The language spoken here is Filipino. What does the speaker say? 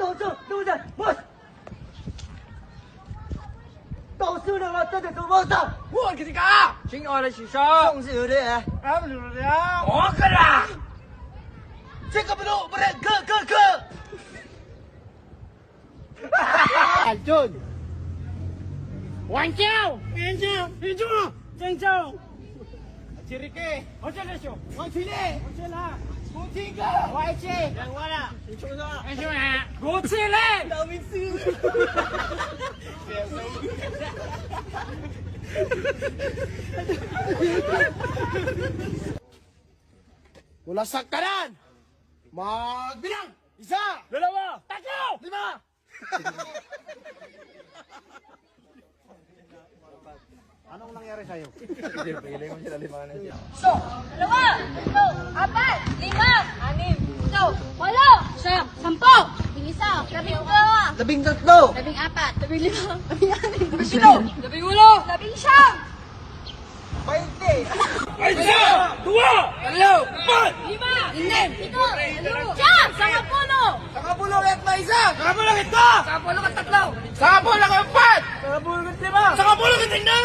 守住路人，我都是那个真的是我上，我给你讲，亲爱的师兄，总是有的人，俺们就是这样。我个啦，这个不懂，不认，哥。安俊，王娇，王娇，你住，郑州。Cirike, hotel na siyo. Wang Chile. Hotel na. Go Chile. Wang Chile. Yang wala. Ito na. Ito na. Go Chile. Daming siyo. Mula sa kanan, magbilang. Isa, Dalawa. tatlo, lima. Anong nangyari sa'yo? So, 2, 3, 4, 5, 6, 7, 8, 9, 10, 11, 12, 13, 14, 13, 15, 16, 17, 18, 20. Ay, isa! Dua! Tatlo! Apat! 5, 6, 7, 10, 10 ulit na isa. Sakapulong ito! Sakapulong at tatlo. Sakapulong ang apat! Sabulot lima. Sakapulong ang tingnan!